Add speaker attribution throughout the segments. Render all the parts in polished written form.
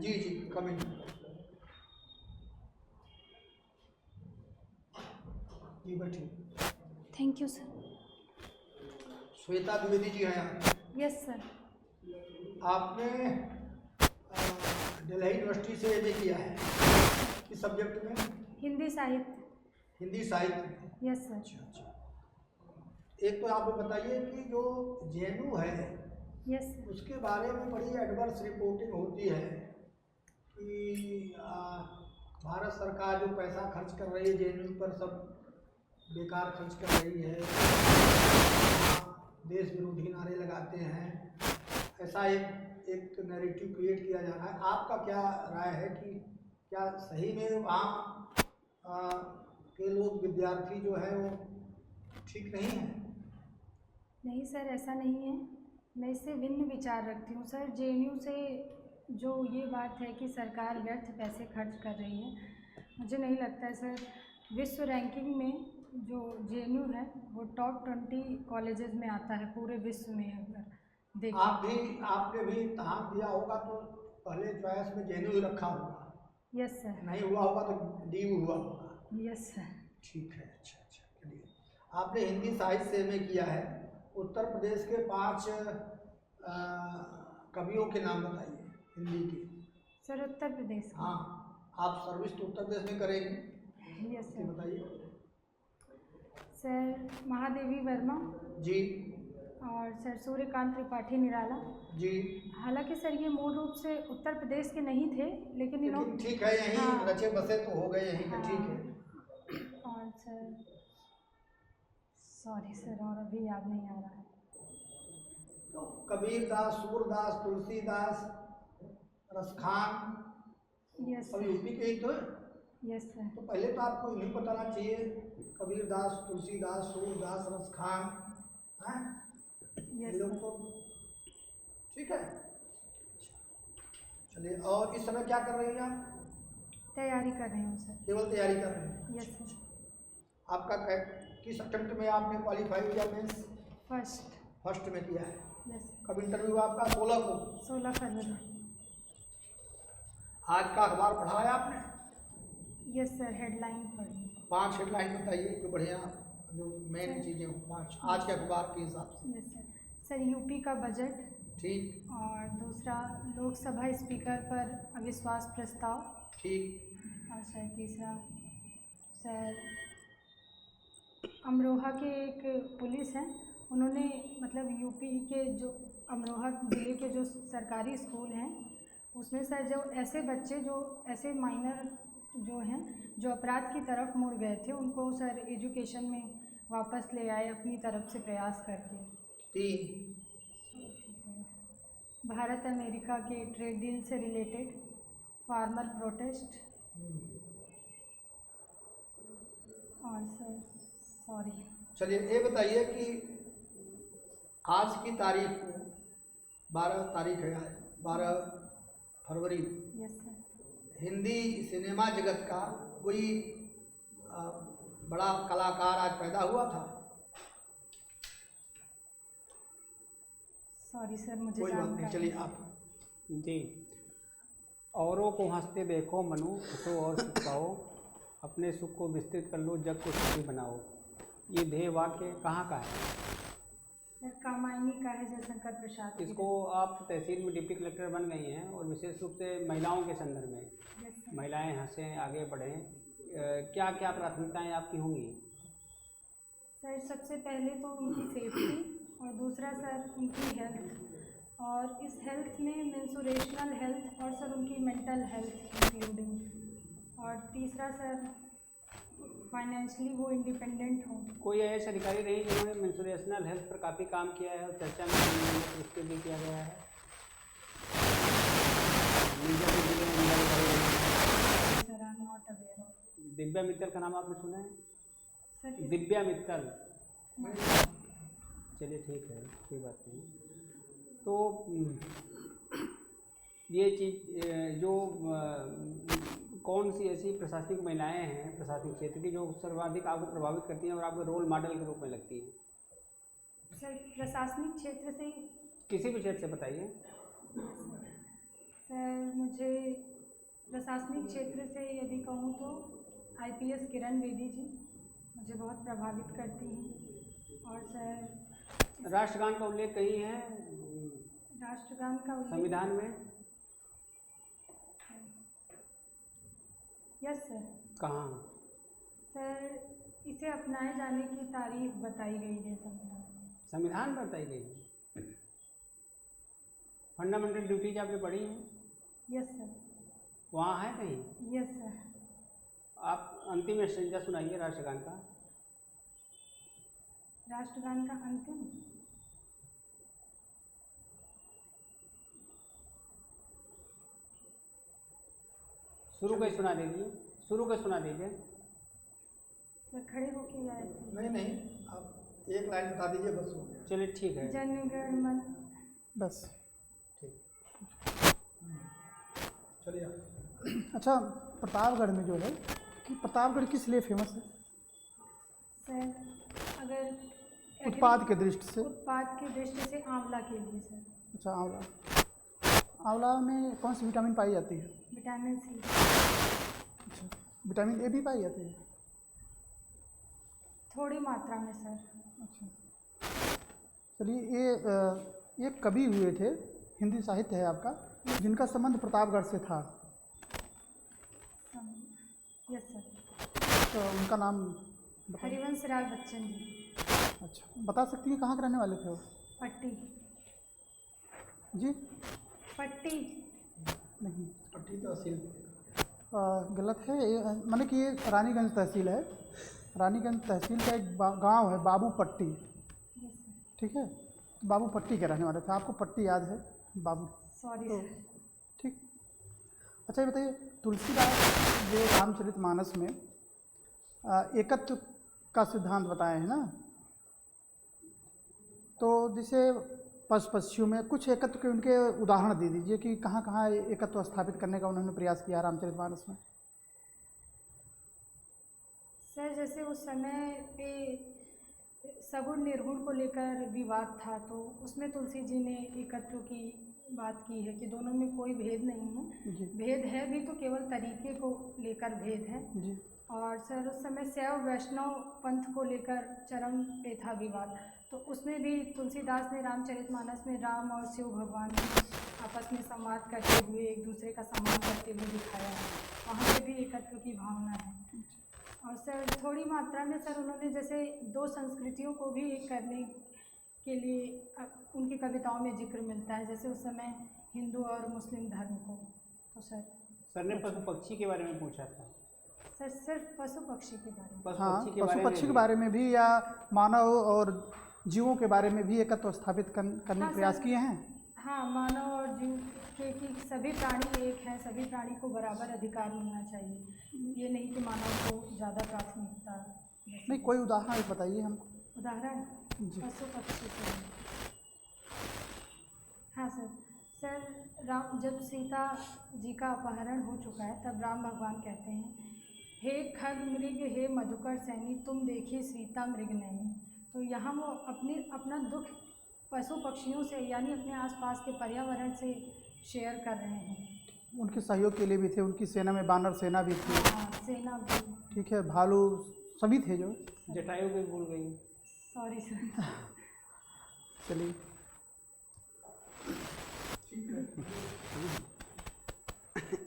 Speaker 1: जी जी, coming. जी बैठिए।
Speaker 2: Thank you sir.
Speaker 1: Shweta Dwivedi ji हैं आप?
Speaker 2: Yes sir.
Speaker 1: आपने दिल्ली यूनिवर्सिटी से एमए किया है, किस सब्जेक्ट में?
Speaker 2: हिंदी साहित्य।
Speaker 1: हिंदी साहित्य।
Speaker 2: Yes sir.
Speaker 1: अच्छा अच्छा। एक तो आप बताइए कि जो जेएनयू है,
Speaker 2: यस सर।
Speaker 1: उसके बारे में बड़ी एडवर्स रिपोर्टिंग होती है कि भारत सरकार जो पैसा खर्च कर रही है जेएनयू पर, सब बेकार खर्च कर रही है, देश विरोधी नारे लगाते हैं, ऐसा एक नैरेटिव क्रिएट किया जा रहा है। आपका क्या राय है कि क्या सही में वहाँ के लोग, विद्यार्थी जो है वो ठीक नहीं है?
Speaker 2: नहीं सर, ऐसा नहीं है। मैं इससे भिन्न विचार रखती हूँ सर। जेएनयू से जो ये बात है कि सरकार व्यर्थ पैसे खर्च कर रही है, मुझे नहीं लगता है सर। विश्व रैंकिंग में जो जेएनयू है वो टॉप 20 कॉलेजेस में आता है पूरे विश्व में। अगर देखें,
Speaker 1: आपने भी इम्तहान दिया होगा तो पहले चॉइस में जेएनयू ही रखा होगा।
Speaker 2: Yes sir.
Speaker 1: नहीं हुआ होगा तो डीयू हुआ होगा।
Speaker 2: Yes sir.
Speaker 1: ठीक है, अच्छा अच्छा, चलिए। आपने हिंदी साहित्य से एमए किया है। उत्तर प्रदेश के 5 कवियों के नाम बताइए हिंदी के।
Speaker 2: सर उत्तर प्रदेश।
Speaker 1: हाँ, आप सर्विस तो उत्तर प्रदेश में करेंगे।
Speaker 2: यस
Speaker 1: जी
Speaker 2: सर।
Speaker 1: बताइए।
Speaker 2: सर महादेवी वर्मा
Speaker 1: जी
Speaker 2: और सर सूर्यकांत त्रिपाठी निराला
Speaker 1: जी।
Speaker 2: हालांकि सर ये मूल रूप से उत्तर प्रदेश के नहीं थे, लेकिन
Speaker 1: लेकिन ठीक है, यहीं
Speaker 2: हाँ,
Speaker 1: रचे बसे तो हो गए यहीं के, ठीक है।
Speaker 2: और सर सॉरी सर, और अभी याद नहीं आ रहा है।
Speaker 1: तो कबीरदास, सूरदास, तुलसीदास, रसखान,
Speaker 2: यस
Speaker 1: सब
Speaker 2: सर।
Speaker 1: यूपी के ही तो है।
Speaker 2: Yes sir.
Speaker 1: तो पहले तो आपको इन्हीं बताना चाहिए, कबीरदास, तुलसीदास, सूरदास, रसखान, हैं? ये
Speaker 2: यस
Speaker 1: लोग
Speaker 2: सर।
Speaker 1: तो ठीक है। चलिए, और इस समय क्या कर रही हैं आप?
Speaker 2: तैयारी कर रही हूँ सर।
Speaker 1: केवल तैयारी कर रहे हैं?
Speaker 2: Yes sir.
Speaker 1: आपका किस अटेम्प्ट में आपने क्वालिफाई किया मेंस? फर्स्ट में किया है।
Speaker 2: यस।
Speaker 1: कब इंटरव्यू आपका? 16 को।
Speaker 2: 16 फरवरी।
Speaker 1: आज का अखबार पढ़ा है आपने?
Speaker 2: यस सर, हेडलाइन पढ़ी।
Speaker 1: 5 हेडलाइन बताइए जो बढ़िया, जो मेन चीज़ें हो 5 आज के अखबार के हिसाब से।
Speaker 2: Yes sir. सर यूपी का बजट,
Speaker 1: ठीक।
Speaker 2: और दूसरा लोकसभा स्पीकर पर अविश्वास प्रस्ताव,
Speaker 1: ठीक।
Speaker 2: और सर तीसरा सर अमरोहा के एक पुलिस हैं, उन्होंने मतलब यूपी के जो अमरोहा ज़िले के जो सरकारी स्कूल हैं उसमें सर जो ऐसे बच्चे जो ऐसे माइनर जो हैं जो अपराध की तरफ मुड़ गए थे, उनको सर एजुकेशन में वापस ले आए अपनी तरफ से प्रयास करके।
Speaker 1: 3।
Speaker 2: भारत अमेरिका के ट्रेड डील से रिलेटेड फार्मर प्रोटेस्ट, और सर सॉरी।
Speaker 1: चलिए, ये बताइए कि आज की तारीख को 12 तारीख है आज, 12 फरवरी।
Speaker 2: Yes sir.
Speaker 1: हिंदी सिनेमा जगत का कोई बड़ा कलाकार आज पैदा हुआ था?
Speaker 2: सॉरी सर, मुझे
Speaker 1: कोई बात नहीं, चलिए आप।
Speaker 3: जी। औरों को हंसते देखो मनु, हंसो और सुख पाओ, अपने सुख को विस्तृत कर लो, जग को सुखी बनाओ। ये ध्येय वाक्य कहाँ का है?
Speaker 2: सर कामायनी का है, जयशंकर प्रसाद।
Speaker 3: इसको आप तहसील में डिप्टी कलेक्टर बन गई हैं, और विशेष रूप से महिलाओं के संदर्भ में,
Speaker 2: यस सर।
Speaker 3: महिलाएं हंसें, आगे बढ़ें, क्या क्या प्राथमिकताएं आपकी होंगी?
Speaker 2: सर सबसे पहले तो उनकी सेफ्टी, और दूसरा सर उनकी हेल्थ, और इस हेल्थ में मेंसुरेशनल हेल्थ, और सर उनकी मेंटल हेल्थ इंक्लूडिंग, और तीसरा सर फाइनेंशियली वो इंडिपेंडेंट हो।
Speaker 3: कोई ऐसे अधिकारी रही जिन्होंने मेंसुरेशनल हेल्थ पर काफ़ी काम किया है और चर्चा में उसके लिए किया गया है?
Speaker 2: Sir I am not aware of.
Speaker 3: Divya Mittal का नाम आपने सुना है?
Speaker 2: सर
Speaker 3: दिव्या मित्तल। चलिए ठीक है, कोई बात नहीं। तो ये चीज़ जो कौन सी ऐसी प्रशासनिक महिलाएं हैं प्रशासनिक क्षेत्र की जो सर्वाधिक आपको प्रभावित करती हैं और आपके रोल मॉडल के रूप में लगती हैं?
Speaker 2: सर प्रशासनिक क्षेत्र से,
Speaker 3: किसी भी क्षेत्र से बताइए।
Speaker 2: सर मुझे प्रशासनिक क्षेत्र से यदि कहूँ तो IPS किरण बेदी जी मुझे बहुत प्रभावित करती हैं। और सर
Speaker 3: राष्ट्रगान का उल्लेख कहीं है
Speaker 2: राष्ट्रगान का उल्लेख
Speaker 3: संविधान में?
Speaker 2: Yes sir.
Speaker 3: कहाँ?
Speaker 2: सर इसे अपनाए जाने की तारीख बताई गई है संविधान में।
Speaker 3: संविधान में बताई गई है। फंडामेंटल ड्यूटीज आपने पढ़ी है?
Speaker 2: Yes sir.
Speaker 3: वहाँ है कहीं?
Speaker 2: Yes sir.
Speaker 3: आप अंतिम स्टेंजा सुनाइए राष्ट्रगान का।
Speaker 2: राष्ट्रगान का अंतिम
Speaker 3: शुरू के सुना दीजिए, शुरू के सुना दीजिए।
Speaker 2: सर खड़े होके या ऐसे?
Speaker 1: नहीं नहीं, आप एक लाइन बता दीजिए बस हो गया।
Speaker 3: चलिए ठीक है।
Speaker 2: जनगण मन।
Speaker 4: बस
Speaker 1: ठीक, चलिए आप।
Speaker 4: अच्छा, प्रतापगढ़ में जो है कि प्रतापगढ़ किस लिए फेमस है?
Speaker 2: सर अगर
Speaker 4: उत्पाद के दृष्टि से।
Speaker 2: उत्पाद की दृष्टि से आंवला के लिए सर।
Speaker 4: अच्छा, आंवला। आंवला में कौन सी विटामिन पाई जाती है?
Speaker 2: Vitamin C।
Speaker 4: अच्छा, विटामिन ए भी पाई जाती है?
Speaker 2: थोड़ी मात्रा में सर।
Speaker 4: अच्छा, चलिए ये कवि हुए थे, हिंदी साहित्य है आपका, जिनका संबंध प्रतापगढ़ से था।
Speaker 2: Yes sir.
Speaker 4: तो उनका नाम बताइए।
Speaker 2: हरिवंश राय बच्चन जी।
Speaker 4: अच्छा, बता सकती हैं कहाँ के रहने वाले थे वो?
Speaker 2: पट्टी।
Speaker 4: जी
Speaker 2: पट्टी।
Speaker 4: नहीं,
Speaker 1: पट्टी तहसील।
Speaker 4: गलत है। माने कि ये रानीगंज तहसील है। रानीगंज तहसील का एक गांव है बाबू पट्टी,
Speaker 2: यस सर।
Speaker 4: ठीक है? तो बाबू पट्टी के रहने वाले थे। आपको पट्टी याद है, बाबू?
Speaker 2: सॉरी
Speaker 4: तो
Speaker 2: सर।
Speaker 4: ठीक। अच्छा, ये बताइए, तुलसीदास जो रामचरितमानस में एकत्व का सिद्धांत बताए हैं ना, तो जैसे पशु पक्षियों में कुछ एकत्व के उनके उदाहरण दे दीजिए कि कहाँ कहाँ एकत्व स्थापित करने का उन्होंने प्रयास किया रामचरितमानस में।
Speaker 2: सर जैसे उस समय पे सगुण निर्गुण को लेकर विवाद था, तो उसमें तुलसी जी ने एकत्व की बात की है कि दोनों में कोई भेद नहीं है।
Speaker 4: जी
Speaker 2: भेद है भी तो केवल तरीके को लेकर भेद है।
Speaker 4: जी।
Speaker 2: और सर उस समय शैव वैष्णव पंथ को लेकर चरम पे था विवाद, तो उसमें भी तुलसीदास ने रामचरितमानस में राम और शिव भगवान आपस में संवाद करते हुए एक दूसरे का सम्मान करते हुए दिखाया है। वहाँ पे भी एकत्व की भावना है। और सर थोड़ी मात्रा में सर उन्होंने जैसे दो संस्कृतियों को भी एक करने के लिए उनकी कविताओं में जिक्र मिलता है, जैसे उस समय हिंदू और मुस्लिम धर्म को। तो सर
Speaker 3: ने पशु पक्षी के बारे में पूछा था।
Speaker 2: सर सिर्फ पशु पक्षी के बारे में।
Speaker 4: हाँ, पशु पक्षी के बारे में भी या मानव और जीवों के बारे में भी एकत्व स्थापित करने के प्रयास किए हैं।
Speaker 2: हाँ, मानव और जीव के कि सभी प्राणी एक हैं, सभी प्राणी को बराबर अधिकार मिलना चाहिए। ये नहीं कि मानव को ज़्यादा प्राथमिकता।
Speaker 4: नहीं, कोई उदाहरण एक बताइए हमको।
Speaker 2: उदाहरण
Speaker 4: जी।
Speaker 2: पशु पक्षी के। हाँ सर राम जब सीता जी का अपहरण हो चुका है तब राम भगवान कहते हैं, हे खग मृग हे मधुकर सैनी तुम देखी सीता मृग नैनी। तो यहाँ वो अपना दुख पशु पक्षियों से यानी अपने आसपास के पर्यावरण से शेयर कर रहे हैं।
Speaker 4: उनके सहयोग के लिए भी थे, उनकी सेना में बानर सेना भी थी।
Speaker 2: हाँ, सेना भी।
Speaker 4: ठीक है, भालू सभी थे जो।
Speaker 3: जटायु भी भूल गई।
Speaker 2: Sorry sir.
Speaker 4: चलिए,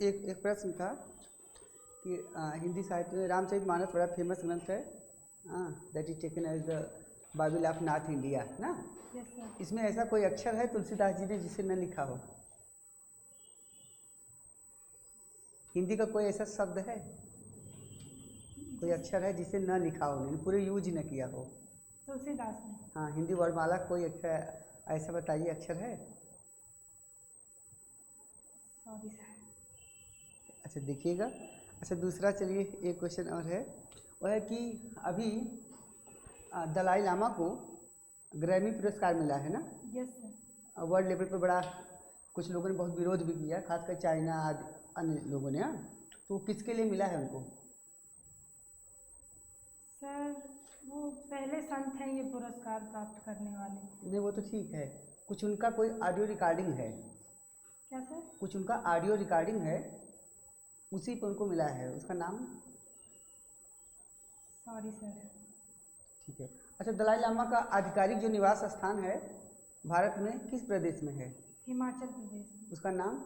Speaker 5: एक प्रश्न था कि हिंदी साहित्य में रामचरितमानस बड़ा फेमस ग्रंथ है, that is taken as the Bible of North India ना।
Speaker 2: Yes sir.
Speaker 5: इसमें ऐसा कोई अक्षर है तुलसीदास जी ने जिसे न लिखा हो? हिंदी का कोई ऐसा शब्द है, कोई अक्षर है जिसे न लिखा हो, नहीं पूरे यूज न किया हो?
Speaker 2: तुलसीदास ने।
Speaker 5: हाँ, हिंदी वर्णमाला कोई अक्षर ऐसा बताइए, अक्षर है?
Speaker 2: Sorry sir.
Speaker 5: अच्छा देखिएगा। अच्छा दूसरा, चलिए एक क्वेश्चन और है, वो है कि अभी दलाई लामा को ग्रैमी पुरस्कार मिला है ना।
Speaker 2: Yes sir.
Speaker 5: वर्ल्ड लेवल पे बड़ा कुछ लोगों ने बहुत विरोध भी किया, खासकर चाइना आदि अन्य लोगों ने। तो किसके लिए मिला है उनको?
Speaker 2: सर वो पहले संत हैं ये पुरस्कार प्राप्त करने वाले।
Speaker 5: नहीं वो तो ठीक है, कुछ उनका कोई ऑडियो रिकॉर्डिंग है?
Speaker 2: क्या सर?
Speaker 5: कुछ उनका ऑडियो रिकॉर्डिंग है उसी पे उनको मिला है, उसका नाम?
Speaker 2: Sorry sir.
Speaker 5: ठीक है। अच्छा, दलाई लामा का आधिकारिक जो निवास स्थान है भारत में किस प्रदेश में है?
Speaker 2: हिमाचल प्रदेश में।
Speaker 5: उसका नाम?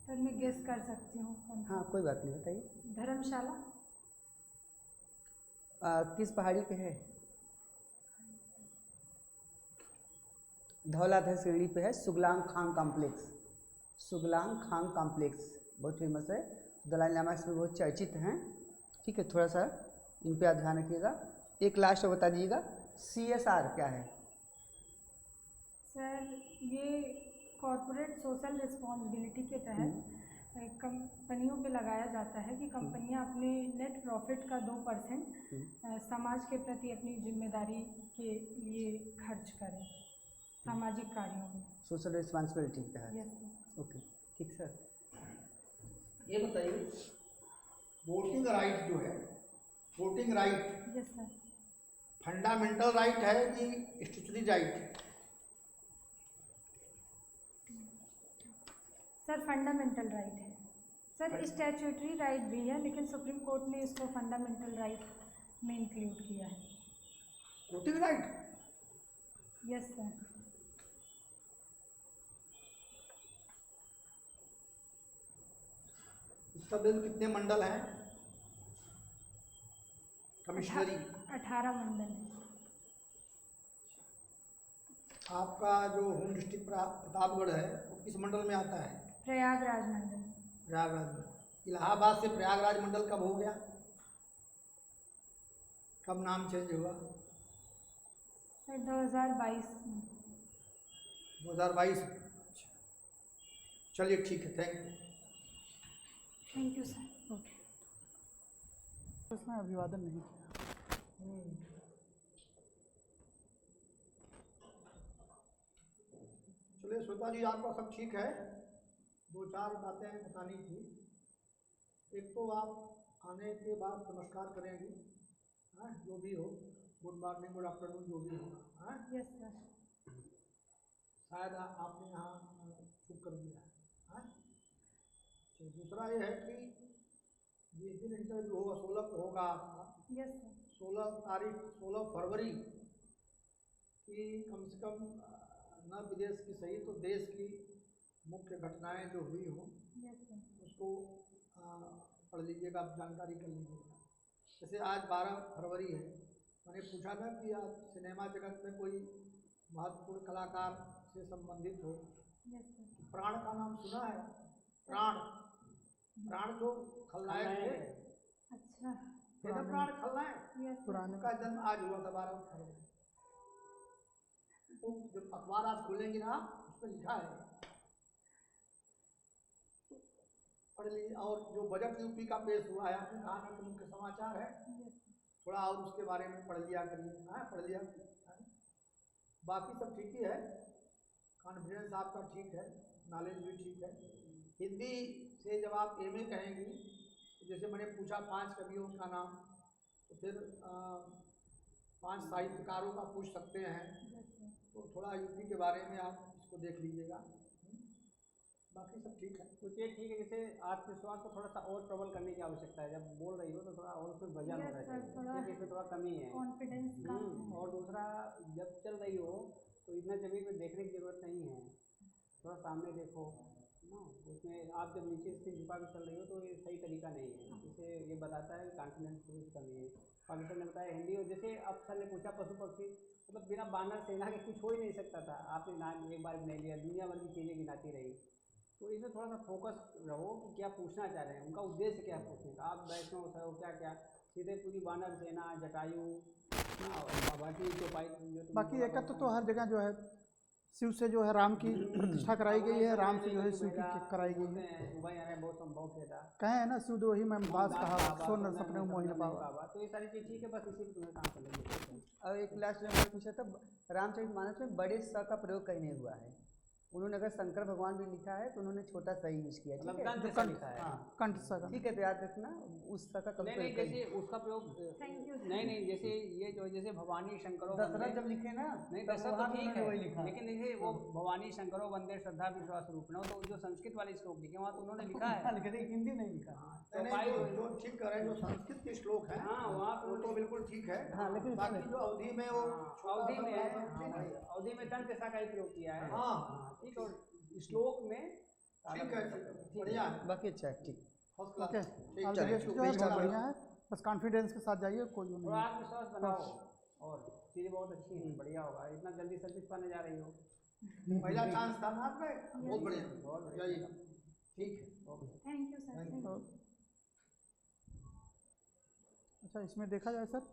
Speaker 2: सर मैं गेस कर सकती हूँ।
Speaker 5: हाँ, कोई बात नहीं, बताइए।
Speaker 2: धर्मशाला।
Speaker 5: किस पहाड़ी पे है? धौलाधर श्रेणी पे है, सुगलांग खांग कॉम्प्लेक्स। सुगलांग खांग कॉम्प्लेक्स बहुत फेमस है, दलाई लामा इसमें बहुत चर्चित हैं। ठीक है, थोड़ा सा इन पे आप ध्यान रखिएगा। एक लास्ट बता दीजिएगा, CSR क्या है?
Speaker 2: सर ये कॉरपोरेट सोशल रिस्पॉन्सिबिलिटी के तहत कंपनियों पे लगाया जाता है कि कंपनियां अपने नेट प्रॉफिट का 2% समाज के प्रति अपनी जिम्मेदारी के लिए खर्च करें सामाजिक कार्यों में।
Speaker 5: सोशल रिस्पॉन्सिबिलिटी का है।
Speaker 2: Yes sir.
Speaker 5: ओके, ठीक सर।
Speaker 1: ये बताइए, वोटिंग राइट जो है, voting right
Speaker 2: yes sir.
Speaker 1: Fundamental right है कि स्टैट्यूटरी राइट है?
Speaker 2: सर फंडामेंटल राइट है सर, स्टैट्यूटरी राइट भी है लेकिन सुप्रीम कोर्ट ने इसको फंडामेंटल राइट में इंक्लूड किया है।
Speaker 1: Voting right?
Speaker 2: Yes sir.
Speaker 1: इसका बिल कितने मंडल हैं? कमिश्नरी
Speaker 2: 18 मंडल है।
Speaker 1: आपका जो होम डिस्ट्रिक्ट प्रतापगढ़ है वो किस मंडल में आता है?
Speaker 2: प्रयागराज मंडल।
Speaker 1: प्रयागराज में। इलाहाबाद से प्रयागराज मंडल कब हो गया, कब नाम चेंज हुआ?
Speaker 2: सर 2022 में।
Speaker 1: 2022। चलिए ठीक है, thank you.
Speaker 2: Thank you sir. Okay.
Speaker 4: इसमें अभिवादन नहीं किया।
Speaker 1: चलिए श्वेता जी, आपका सब ठीक है। 2-4 बातें बतानी थी। एक तो आप आने के बाद नमस्कार करेंगी, हाँ, जो भी हो, गुड मॉर्निंग गुड आफ्टरनून जो भी होगा, हाँ।
Speaker 2: Yes sir.
Speaker 1: शायद आपने यहाँ चुप कर दिया है, हाँ। तो दूसरा ये है कि जिस दिन इंटरव्यू होगा 16 को होगा आपका,
Speaker 2: यस सर।
Speaker 1: 16 फरवरी की कम से कम न विदेश की सही तो देश की मुख्य घटनाएं जो हुई हों
Speaker 2: यस सर।
Speaker 1: उसको पढ़ लीजिएगा, आप जानकारी कर लीजिएगा। जैसे आज 12 फरवरी है, मैंने पूछा था कि आज सिनेमा जगत में कोई महत्वपूर्ण कलाकार से संबंधित हो।
Speaker 2: Yes sir.
Speaker 1: प्राण का नाम सुना है? प्राण जो खलनायक थे,
Speaker 2: अच्छा।
Speaker 1: थे ना प्राण खलनायक?
Speaker 2: Yes sir.
Speaker 4: पुराने
Speaker 1: उनका जन्म आज हुआ था 12 फरवरी। तो जब अखबार आज खोलेंगे ना, उसमें लिखा है, पढ़ लीजिए। और जो बजट यूपी का पेश हुआ है, आपने कहा ना कि मुख्य समाचार है, थोड़ा और उसके बारे में पढ़ लिया करिए, हाँ, पढ़ लिया। बाकी सब ठीक ही है, कॉन्फिडेंस आपका ठीक है, नॉलेज भी ठीक है। हिंदी से जब आप एमए कहेंगी, तो जैसे मैंने पूछा 5 कवियों का नाम, तो फिर 5 साहित्यकारों का पूछ सकते हैं। तो थोड़ा यूपी के बारे में आप इसको देख लीजिएगा। बाकी सब ठीक है।
Speaker 3: कुछ ये ठीक है, जैसे आत्मविश्वास को थोड़ा सा और प्रबल करने की आवश्यकता है। जब बोल रही हो तो थोड़ा और उसमें वजन होना चाहिए, क्योंकि इसमें थोड़ा कमी है।
Speaker 2: कॉन्फिडेंस का।
Speaker 3: और दूसरा, जब चल रही हो तो इतना जमीन में देखने की ज़रूरत नहीं है, थोड़ा सामने देखो ना। उसमें आप जब नीचे से झुका के चल रही हो तो ये सही तरीका नहीं है। इसे ये बताता है कि कॉन्फिडेंस की कमी है। पाकिस्तान ने बताया हिंदी, और जैसे अब सर ने पूछा पशु पक्षी, मतलब बिना बानर सेना के कुछ हो ही नहीं सकता था। आपने नाम एक बार भी नहीं लिया, दुनिया भर की चीज़ें गिनाती रही। तो इसमें थोड़ा सा फोकस रहो कि क्या पूछना चाह रहे हैं, उनका उद्देश्य क्या है पूछने का। आप वैष्णव हो क्या क्या, सीधे पूरी बानर सेना, जटायु, भट्टी, चौपाई।
Speaker 4: बाकी एकत्र तो हर जगह जो है शिव से जो है राम की प्रतिष्ठा कराई गई है, राम से जो है शिव की कराई गई है।
Speaker 3: बहुत संभव था,
Speaker 4: कहे है ना, शिवद्रोही मैं दास कहा, सोन न सपने मोहि न पावा।
Speaker 3: तो ये सारी चीज़ ठीक है, बस इसी पे तुम्हें काम करना है।
Speaker 5: और एक लास्ट में मैंने पूछा था, रामचरितमानस में बड़े स का प्रयोग कहीं नहीं हुआ है। उन्होंने अगर शंकर भगवान भी लिखा है तो उन्होंने छोटा सा ही यूज किया है,
Speaker 3: मतलब
Speaker 5: ठीक है।
Speaker 3: दंत सा लिखा है।
Speaker 5: हाँ
Speaker 4: कंठ सगा।
Speaker 5: ठीक है, तो याद रखना उस सा का कभी
Speaker 3: नहीं नहीं, जैसे उसका प्रयोग
Speaker 2: Thank you, sir.
Speaker 3: नहीं नहीं, जैसे ये जो जैसे भवानी शंकरो
Speaker 5: दशरथ
Speaker 3: वंदे,
Speaker 5: जब लिखे ना
Speaker 3: नहीं
Speaker 5: तब
Speaker 3: दशरथ
Speaker 5: वहाँ
Speaker 3: तो
Speaker 5: भी
Speaker 3: ठीक
Speaker 5: उन्होंने वही
Speaker 3: है,
Speaker 5: लिखा।
Speaker 3: लेकिन देखिए वो भवानी शंकरो वंदे श्रद्धा विश्वास रूपिणो, तो जो संस्कृत वाले श्लोक लिखे वहाँ तो उन्होंने लिखा है।
Speaker 5: लिखे थे, हिंदी नहीं लिखा।
Speaker 1: नहीं,
Speaker 3: चौपाई
Speaker 1: नहीं, जो ठीक कर रहे हैं, जो संस्कृत के श्लोक हैं
Speaker 3: हाँ, वहाँ पे
Speaker 1: वो तो बिल्कुल ठीक है।
Speaker 5: हाँ, लेकिन
Speaker 1: बाकी जो अवधि में वो
Speaker 3: अवधि में है,
Speaker 1: ठीक है,
Speaker 3: अवधि में दंत ऐसा का ही प्रयोग किया है।
Speaker 1: हाँ।
Speaker 3: ठीक, और श्लोक में
Speaker 1: ठीक है, बढ़िया है,
Speaker 5: बाकी अच्छा है, ठीक।
Speaker 1: First class.
Speaker 4: ओके,
Speaker 1: ठीक,
Speaker 4: ऑल द
Speaker 1: चलिए,
Speaker 4: बेस्ट जो है
Speaker 1: बेस्ट
Speaker 4: बहुत
Speaker 1: ऑफ
Speaker 4: बढ़िया है, बस कॉन्फिडेंस के साथ जाइए, कोई वो
Speaker 3: और
Speaker 4: नहीं है।
Speaker 3: आत्मविश्वास बनाओ और चीज़ें बहुत अच्छी हैं, बढ़िया होगा। इतना जल्दी सर्विस पाने जा रही हो।
Speaker 1: पहला चांस था ना आपका, बहुत बढ़िया,
Speaker 3: बहुत बढ़िया।
Speaker 1: जाइए, ठीक है।
Speaker 2: Thank you sir, thank you.
Speaker 4: अच्छा, इसमें देखा जाए सर